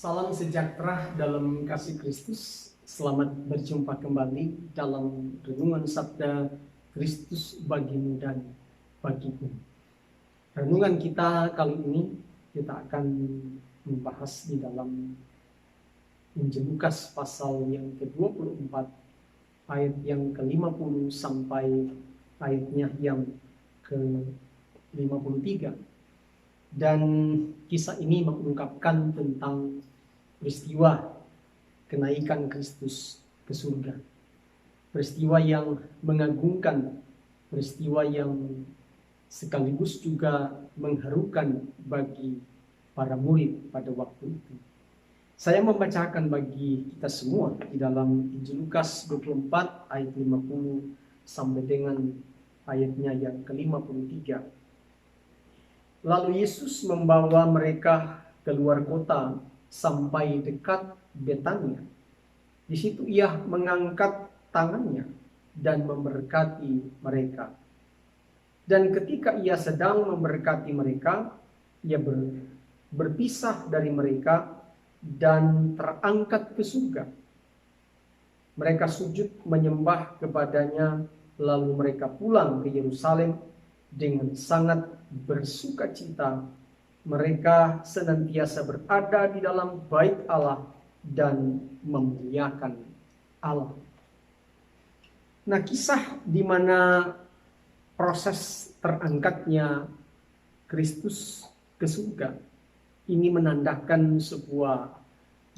Salam sejahtera dalam kasih Kristus. Selamat berjumpa kembali dalam renungan Sabda Kristus bagimu dan bagiku. Renungan kita kali ini kita akan membahas di dalam Injil Lukas pasal yang ke-24 ayat yang ke-50 sampai ayatnya yang ke-53. Dan kisah ini mengungkapkan tentang peristiwa kenaikan Kristus ke surga. Peristiwa yang mengagumkan, peristiwa yang sekaligus juga mengharukan bagi para murid pada waktu itu. Saya membacakan bagi kita semua di dalam Injil Lukas 24 ayat 50 sampai dengan ayatnya yang ke-53. Lalu Yesus membawa mereka keluar kota sampai dekat Betania. Di situ ia mengangkat tangannya dan memberkati mereka. Dan ketika ia sedang memberkati mereka, ia berpisah dari mereka dan terangkat ke surga. Mereka sujud menyembah kepadanya, lalu mereka pulang ke Yerusalem dengan sangat bersukacita. Mereka senantiasa berada di dalam bait Allah dan memuliakan Allah. Nah, kisah di mana proses terangkatnya Kristus ke surga ini menandakan sebuah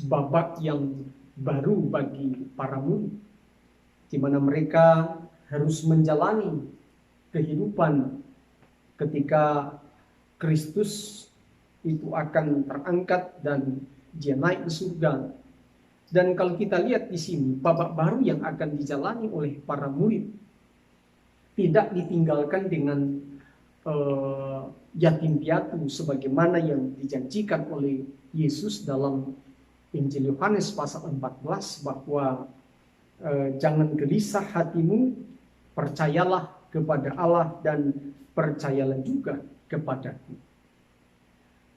babak yang baru bagi para murid, di mana mereka harus menjalani kehidupan ketika Kristus itu akan terangkat dan dia naik ke surga. Dan kalau kita lihat di sini, babak baru yang akan dijalani oleh para murid tidak ditinggalkan dengan yatim piatu sebagaimana yang dijanjikan oleh Yesus dalam Injil Yohanes pasal 14 bahwa jangan gelisah hatimu, percayalah kepada Allah dan percayalah juga kepadaku.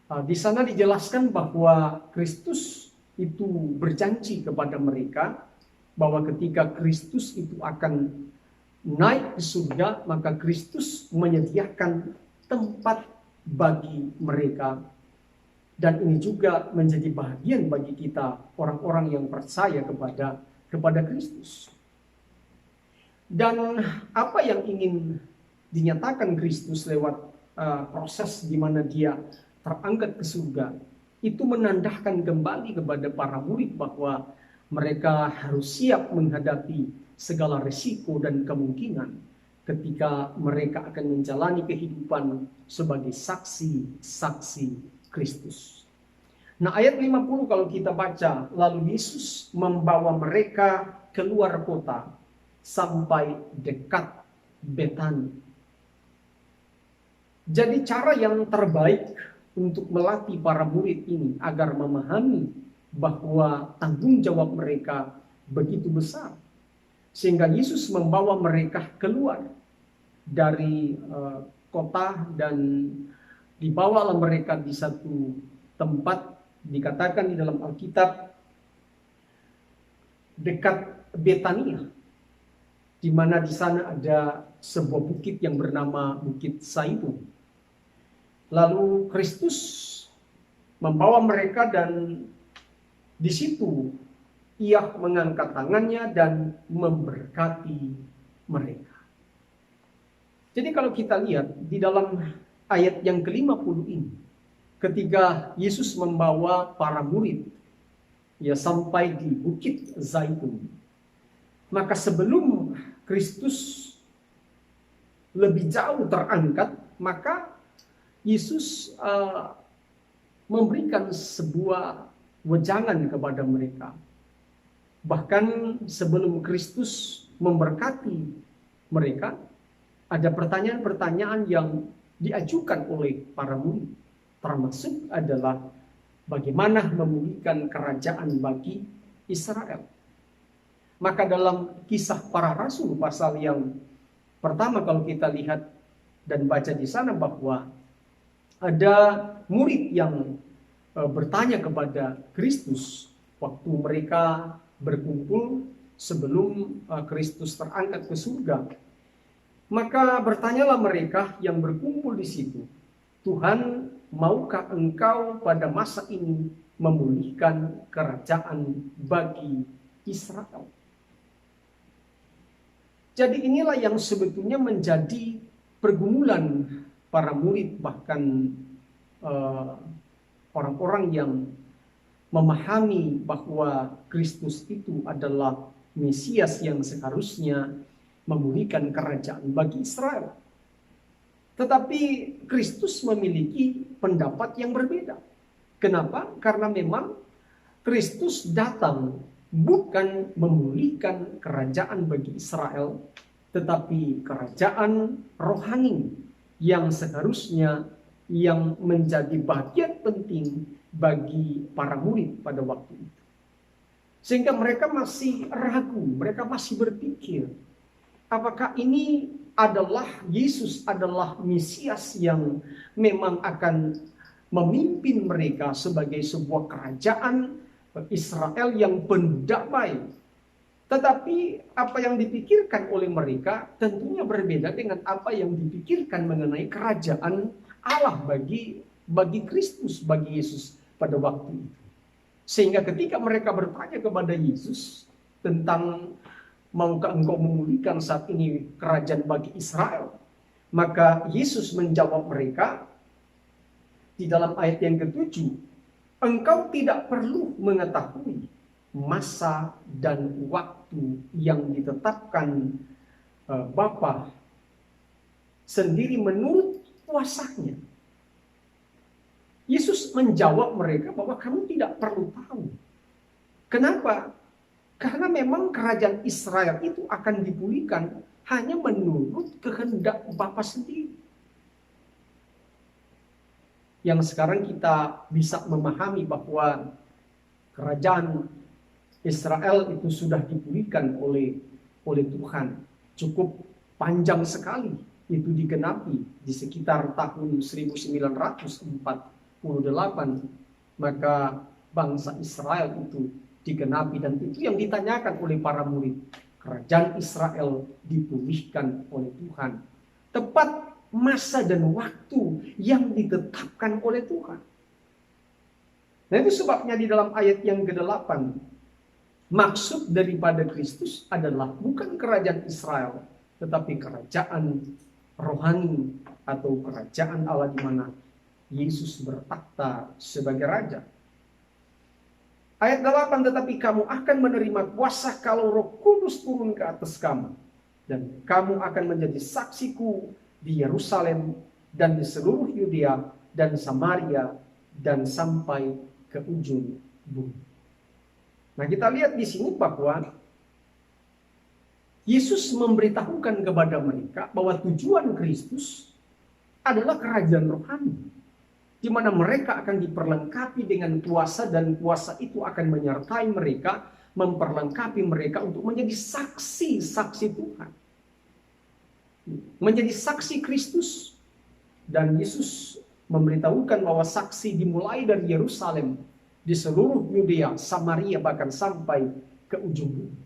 Di sana dijelaskan bahwa Kristus itu berjanji kepada mereka bahwa ketika Kristus itu akan naik ke surga, maka Kristus menyediakan tempat bagi mereka. Dan ini juga menjadi bahagian bagi kita orang-orang yang percaya kepada Kristus. Dan apa yang ingin dinyatakan Kristus lewat proses di mana dia terangkat ke surga, itu menandakan kembali kepada para murid bahwa mereka harus siap menghadapi segala risiko dan kemungkinan ketika mereka akan menjalani kehidupan sebagai saksi-saksi Kristus. Nah, ayat 50 kalau kita baca, lalu Yesus membawa mereka keluar kota sampai dekat Betania. Jadi cara yang terbaik untuk melatih para murid ini agar memahami bahwa tanggung jawab mereka begitu besar, sehingga Yesus membawa mereka keluar dari kota dan dibawalah mereka di satu tempat, dikatakan di dalam Alkitab dekat Betania, di mana di sana ada sebuah bukit yang bernama Bukit Zaitun. Lalu Kristus membawa mereka dan di situ ia mengangkat tangannya dan memberkati mereka. Jadi kalau kita lihat di dalam ayat yang ke-50 ini, ketika Yesus membawa para murid ya sampai di Bukit Zaitun, maka sebelum Kristus lebih jauh terangkat, maka Yesus memberikan sebuah wejangan kepada mereka. Bahkan sebelum Kristus memberkati mereka, ada pertanyaan-pertanyaan yang diajukan oleh para murid, termasuk adalah bagaimana memulihkan kerajaan bagi Israel. Maka dalam Kisah Para Rasul pasal yang pertama kalau kita lihat dan baca di sana bahwa ada murid yang bertanya kepada Kristus waktu mereka berkumpul sebelum Kristus terangkat ke surga. Maka bertanyalah mereka yang berkumpul di situ, Tuhan, maukah Engkau pada masa ini memulihkan kerajaan bagi Israel? Jadi inilah yang sebetulnya menjadi pergumulan para murid, bahkan orang-orang yang memahami bahwa Kristus itu adalah Mesias yang seharusnya memulihkan kerajaan bagi Israel. Tetapi Kristus memiliki pendapat yang berbeda. Kenapa? Karena memang Kristus datang bukan memulihkan kerajaan bagi Israel, tetapi kerajaan rohani yang seharusnya yang menjadi bagian penting bagi para murid pada waktu itu. Sehingga mereka masih ragu, mereka masih berpikir, apakah ini adalah Yesus adalah Mesias yang memang akan memimpin mereka sebagai sebuah kerajaan Israel yang penuh damai. Tetapi apa yang dipikirkan oleh mereka tentunya berbeda dengan apa yang dipikirkan mengenai kerajaan Allah bagi Kristus, bagi Yesus pada waktu itu. Sehingga ketika mereka bertanya kepada Yesus tentang maukah Engkau memulihkan saat ini kerajaan bagi Israel, maka Yesus menjawab mereka di dalam ayat yang ke-7, Engkau tidak perlu mengetahui masa dan waktu yang ditetapkan Bapa sendiri menurut kuasanya. Yesus menjawab mereka bahwa kamu tidak perlu tahu. Kenapa? Karena memang kerajaan Israel itu akan dipulihkan hanya menurut kehendak Bapa sendiri. Yang sekarang kita bisa memahami bahwa kerajaan Israel itu sudah dipulihkan oleh Tuhan. Cukup panjang sekali itu digenapi di sekitar tahun 1948. Maka bangsa Israel itu digenapi, dan itu yang ditanyakan oleh para murid. Kerajaan Israel dipulihkan oleh Tuhan. Tepat masa dan waktu yang ditetapkan oleh Tuhan. Nah, itu sebabnya di dalam ayat yang ke-8, maksud daripada Kristus adalah bukan kerajaan Israel, tetapi kerajaan rohani atau kerajaan Allah di mana Yesus bertakhta sebagai raja. Ayat 8, tetapi kamu akan menerima kuasa kalau Roh Kudus turun ke atas kamu, dan kamu akan menjadi saksiku di Yerusalem dan di seluruh Yudea dan Samaria dan sampai ke ujung bumi. Nah, kita lihat di sini bahwa Yesus memberitahukan kepada mereka bahwa tujuan Kristus adalah kerajaan rohani, di mana mereka akan diperlengkapi dengan kuasa, dan kuasa itu akan menyertai mereka, memperlengkapi mereka untuk menjadi saksi-saksi Tuhan. Menjadi saksi Kristus. Dan Yesus memberitahukan bahwa saksi dimulai dari Yerusalem, di seluruh Yudea, Samaria, bahkan sampai ke ujung bumi.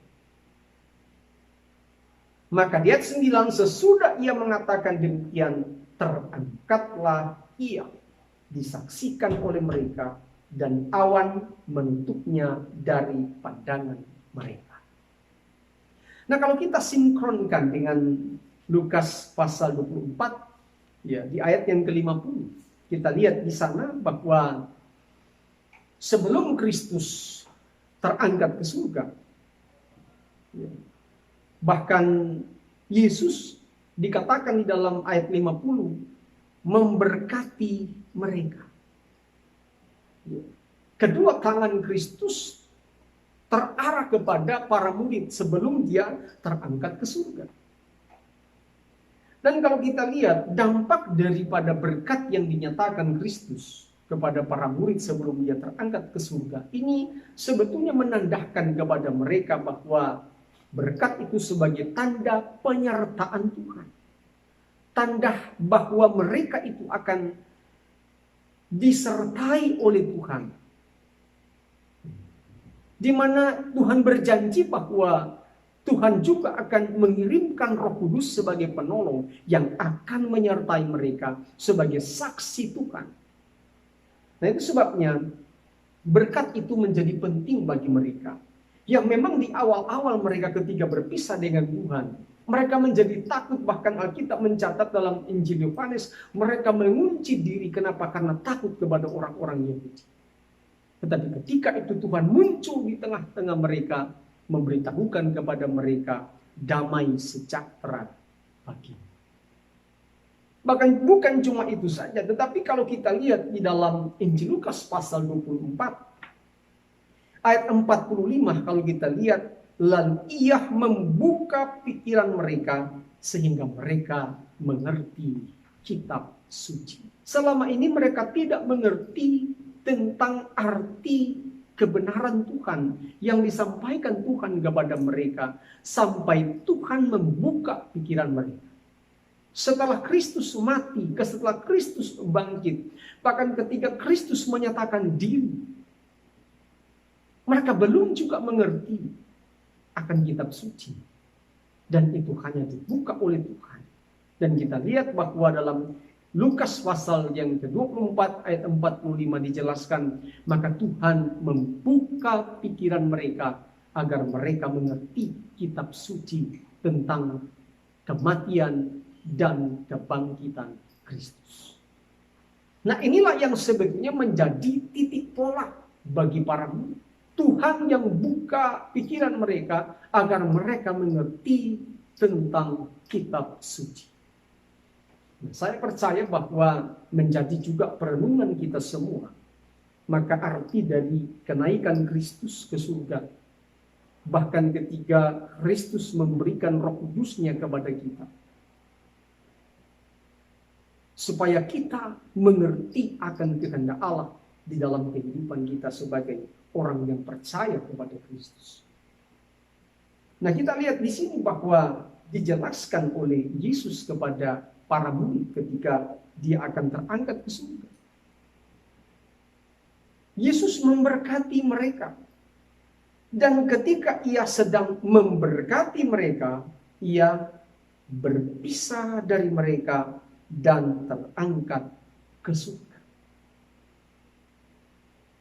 Maka di ayat 9, sesudah ia mengatakan demikian, terangkatlah ia, disaksikan oleh mereka, dan awan menutupnya dari pandangan mereka. Nah, kalau kita sinkronkan dengan Lukas pasal 24, ya, di ayat yang ke-50, kita lihat di sana bahwa sebelum Kristus terangkat ke surga, ya, bahkan Yesus dikatakan di dalam ayat 50 memberkati mereka. Ya. Kedua tangan Kristus terarah kepada para murid sebelum dia terangkat ke surga. Dan kalau kita lihat dampak daripada berkat yang dinyatakan Kristus kepada para murid sebelum dia terangkat ke surga, ini sebetulnya menandakan kepada mereka bahwa berkat itu sebagai tanda penyertaan Tuhan. Tanda bahwa mereka itu akan disertai oleh Tuhan. Di mana Tuhan berjanji bahwa Tuhan juga akan mengirimkan Roh Kudus sebagai penolong yang akan menyertai mereka sebagai saksi Tuhan. Nah, itu sebabnya berkat itu menjadi penting bagi mereka. Yang memang di awal-awal mereka ketika berpisah dengan Tuhan, mereka menjadi takut. Bahkan Alkitab mencatat dalam Injil Yohanes, mereka mengunci diri. Kenapa? Karena takut kepada orang-orang Yahudi. Tetapi ketika itu Tuhan muncul di tengah-tengah mereka, memberitahukan kepada mereka damai sejahtera bagi. Bahkan bukan cuma itu saja, tetapi kalau kita lihat di dalam Injil Lukas pasal 24 ayat 45, kalau kita lihat, lalu ia membuka pikiran mereka sehingga mereka mengerti kitab suci. Selama ini mereka tidak mengerti tentang arti kebenaran Tuhan yang disampaikan Tuhan kepada mereka sampai Tuhan membuka pikiran mereka. Setelah Kristus mati, setelah Kristus bangkit, bahkan ketika Kristus menyatakan diri, mereka belum juga mengerti akan kitab suci. Dan itu hanya dibuka oleh Tuhan. Dan kita lihat bahwa dalam Lukas pasal yang ke-24 ayat 45 dijelaskan, maka Tuhan membuka pikiran mereka agar mereka mengerti kitab suci tentang kematian dan kebangkitan Kristus. Nah, inilah yang sebetulnya menjadi titik tolak bagi para murid. Tuhan yang buka pikiran mereka agar mereka mengerti tentang kitab suci. Saya percaya bahwa menjadi juga perenungan kita semua. Maka arti dari kenaikan Kristus ke surga, bahkan ketika Kristus memberikan Roh Kudus-Nya kepada kita, supaya kita mengerti akan kehendak Allah di dalam kehidupan kita sebagai orang yang percaya kepada Kristus. Nah, kita lihat di sini bahwa dijelaskan oleh Yesus kepada para murid ketika dia akan terangkat ke surga. Yesus memberkati mereka. Dan ketika ia sedang memberkati mereka, ia berpisah dari mereka dan terangkat ke surga.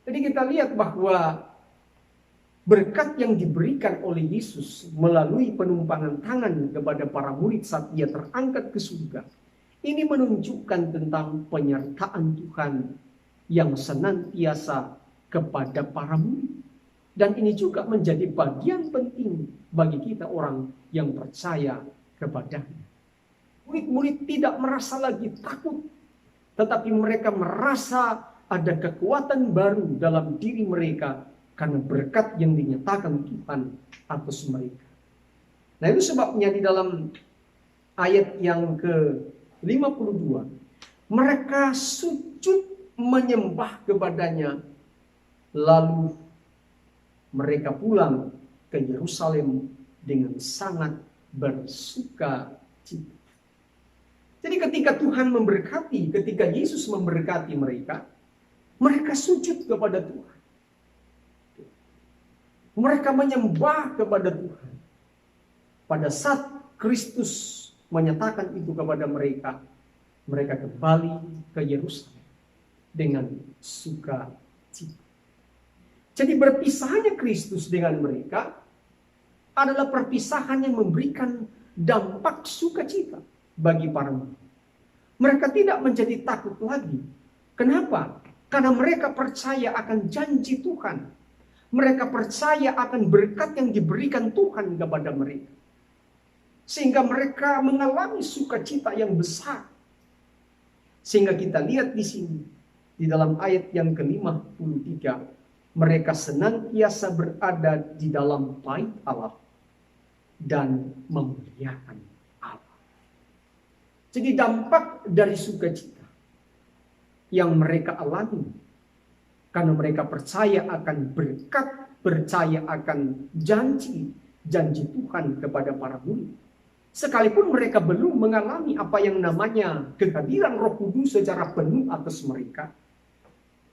Jadi kita lihat bahwa berkat yang diberikan oleh Yesus melalui penumpangan tangan kepada para murid saat ia terangkat ke surga, ini menunjukkan tentang penyertaan Tuhan yang senantiasa kepada para murid. Dan ini juga menjadi bagian penting bagi kita orang yang percaya kepadanya. Murid-murid tidak merasa lagi takut, tetapi mereka merasa ada kekuatan baru dalam diri mereka karena berkat yang dinyatakan Tuhan atas mereka. Nah, itu sebabnya di dalam ayat yang ke-52, mereka sujud menyembah kepadanya, lalu mereka pulang ke Yerusalem dengan sangat bersuka cita. Jadi ketika Tuhan memberkati, ketika Yesus memberkati mereka, mereka sujud kepada Tuhan. Mereka menyembah kepada Tuhan. Pada saat Kristus menyatakan itu kepada mereka, mereka kembali ke Yerusalem dengan sukacita. Jadi berpisahnya Kristus dengan mereka adalah perpisahan yang memberikan dampak sukacita bagi para murid. Mereka tidak menjadi takut lagi. Kenapa? Karena mereka percaya akan janji Tuhan. Mereka percaya akan berkat yang diberikan Tuhan kepada mereka. Sehingga mereka mengalami sukacita yang besar. Sehingga kita lihat di sini, di dalam ayat yang ke-53, mereka senantiasa berada di dalam bait Allah dan memuliakan Allah. Jadi dampak dari sukacita yang mereka alami karena mereka percaya akan berkat, percaya akan janji Tuhan kepada para murid. Sekalipun mereka belum mengalami apa yang namanya kehadiran Roh Kudus secara penuh atas mereka,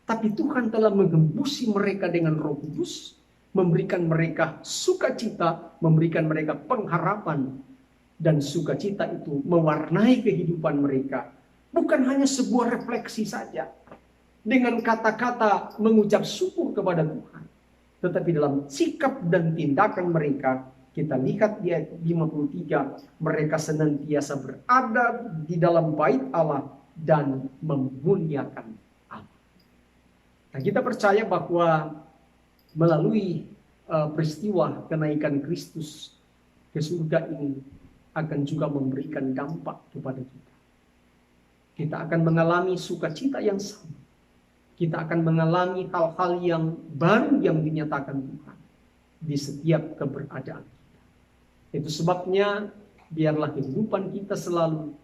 Tapi Tuhan telah mengembusi mereka dengan Roh Kudus, memberikan mereka sukacita, memberikan mereka pengharapan, dan sukacita itu mewarnai kehidupan mereka. Bukan hanya sebuah refleksi saja, dengan kata-kata mengucap syukur kepada Tuhan, tetapi dalam sikap dan tindakan mereka, kita lihat di ayat 53, mereka senantiasa berada di dalam bait Allah dan memuliakan Allah. Nah, kita percaya bahwa melalui peristiwa kenaikan Kristus ke surga ini akan juga memberikan dampak kepada kita. Kita akan mengalami sukacita yang sama. Kita akan mengalami hal-hal yang baru yang dinyatakan Tuhan di setiap keberadaan kita. Itu sebabnya biarlah kehidupan kita selalu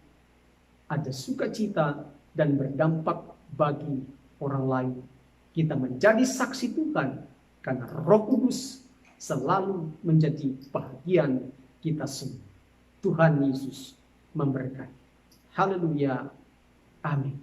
ada sukacita dan berdampak bagi orang lain. Kita menjadi saksi Tuhan karena Roh Kudus selalu menjadi bagian kita semua. Tuhan Yesus memberkati. Haleluya. Amin.